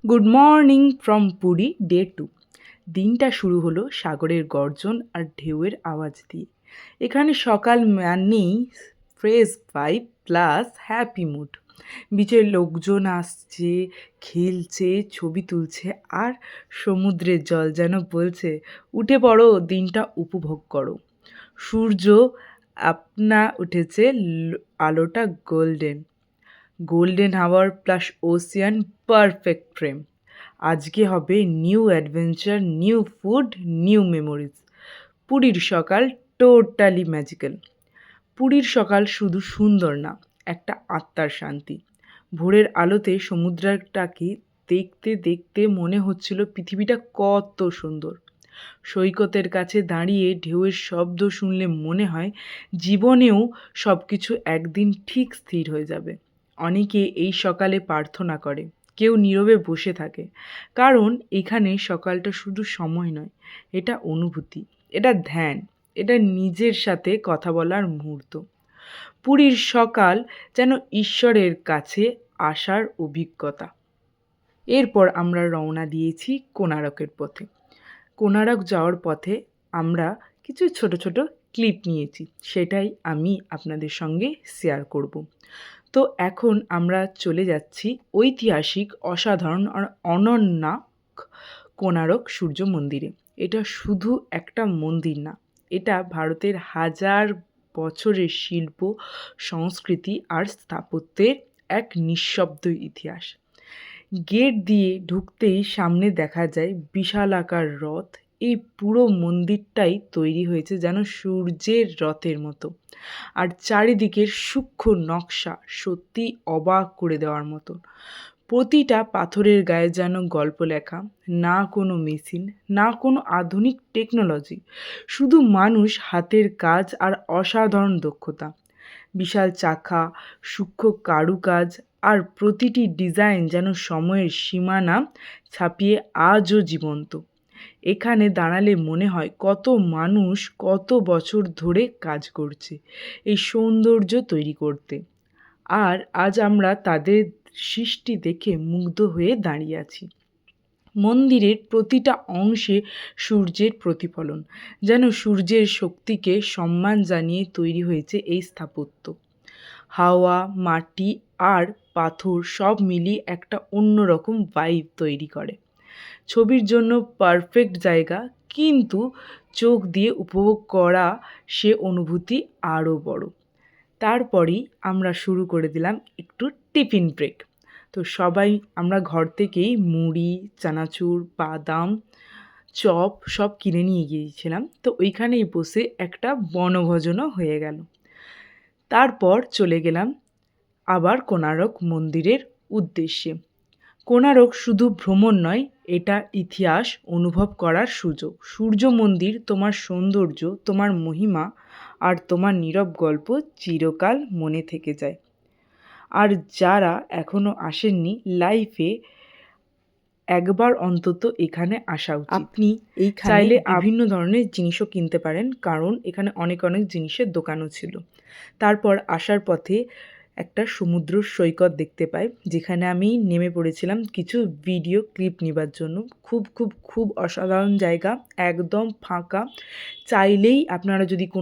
Good morning from Puri day 2। দিনটা শুরু হলো সাগরের গর্জন আর ঢেউয়ের আওয়াজ দিয়ে। এখানে সকাল মানেই fresh vibe plus happy mood. বিচের লোকজন আসছে, খেলছে, ছবি তুলছে, আর সমুদ্রের জল যেন বলছে, উঠে পড়ো, দিনটা উপভোগ করো। সূর্য আপনা উঠেছে, আলোটা গোল্ডেন গোল্ডেন হাওয়ার প্লাস ওসিয়ান, পারফেক্ট ফ্রেম। আজকে হবে new adventure, new food, new memories. পুরীর সকাল টোটালি ম্যাজিক্যাল। পুরীর সকাল শুধু সুন্দর না, একটা আত্মার শান্তি। ভোরের আলোতে সমুদ্রটাকে দেখতে দেখতে মনে হচ্ছিল পৃথিবীটা কত সুন্দর। সৈকতের কাছে দাঁড়িয়ে ঢেউয়ের শব্দ শুনলে মনে হয় জীবনেও সব কিছু একদিন ঠিক স্থির হয়ে যাবে। অনেকে এই সকালে প্রার্থনা করে, কেউ নীরবে বসে থাকে, কারণ এখানে সকালটা শুধু সময় নয়, এটা অনুভূতি, এটা ধ্যান, এটা নিজের সাথে কথা বলার মুহূর্ত। পুরীর সকাল যেন ঈশ্বরের কাছে আসার অভিজ্ঞতা। এরপর আমরা রওনা দিয়েছি কোণারকের পথে। কোণারক যাওয়ার পথে আমরা কিছু ছোট ছোট ক্লিপ নিয়েছি, সেটাই আমি আপনাদের সঙ্গে শেয়ার করব। তো এখন আমরা চলে যাচ্ছি ঐতিহাসিক, অসাধারণ আর অনন্য কোণারক সূর্য মন্দিরে। এটা শুধু একটা মন্দির না, এটা ভারতের হাজার বছরের শিল্প, সংস্কৃতি আর স্থাপত্যের এক নিঃশব্দ ইতিহাস। গেট দিয়ে ঢুকতেই সামনে দেখা যায় বিশালাকার রথ। এই পুরো মন্দিরটাই তৈরি হয়েছে যেন সূর্যের রথের মতো, আর চারিদিকের সূক্ষ্ম নকশা সত্যি অবাক করে দেওয়ার মতো। প্রতিটা পাথরের গায়ে যেন গল্প লেখা, না কোনো মেশিন, না কোনো আধুনিক টেকনোলজি, শুধু মানুষ হাতের কাজ আর অসাধারণ দক্ষতা। বিশাল চাকা, সূক্ষ্ম কারুকাজ আর প্রতিটি ডিজাইন যেন সময়ের সীমানা ছাপিয়ে আজও জীবন্ত। এখানে দাঁড়ালে মনে হয় কত মানুষ কত বছর ধরে কাজ করছে এই সৌন্দর্য তৈরি করতে, আর আজ আমরা তাদের সৃষ্টি দেখে মুগ্ধ হয়ে দাঁড়িয়ে আছি। মন্দিরের প্রতিটা অংশে সূর্যের প্রতিফলন, যেন সূর্যের শক্তিকে সম্মান জানিয়ে তৈরি হয়েছে এই স্থাপত্য। হাওয়া, মাটি আর পাথর সব মিলিয়ে একটা অন্যরকম ভাইব তৈরি করে। ছবির জন্য পারফেক্ট জায়গা, কিন্তু চোখ দিয়ে উপভোগ করা সে অনুভূতি আরও বড়। তারপরেই আমরা শুরু করে দিলাম একটু টিফিন ব্রেক। তো সবাই আমরা ঘর থেকেই মুড়ি, চানাচুর, বাদাম, চপ সব কিনে নিয়ে গিয়েছিলাম। তো ওইখানেই বসে একটা বনভোজনও হয়ে গেল। তারপর চলে গেলাম আবার কোণারক মন্দিরের উদ্দেশ্যে। কোণারক শুধু ভ্রমণ নয়, এটা ইতিহাস অনুভব করার সুযোগ। সূর্য মন্দির, তোমার সৌন্দর্য, তোমার মহিমা আর তোমার নীরব গল্প চিরকাল মনে থেকে যায়। আর যারা এখনও আসেননি, লাইফে একবার অন্তত এখানে আসা উচিত। আপনি এইখানে চাইলে বিভিন্ন ধরনের জিনিসও কিনতে পারেন, কারণ এখানে অনেক অনেক জিনিসের দোকানও ছিল। তারপর আসার পথে একটা সমুদ্র সৈকত দেখতে পাই, যেখানে আমি নেমে পড়েছিলাম কিছু ভিডিও ক্লিপ নেবার জন্য। খুব খুব খুব অসাধারণ জায়গা, একদম ফাঁকা। চাইলেই আপনারা যদি কোনো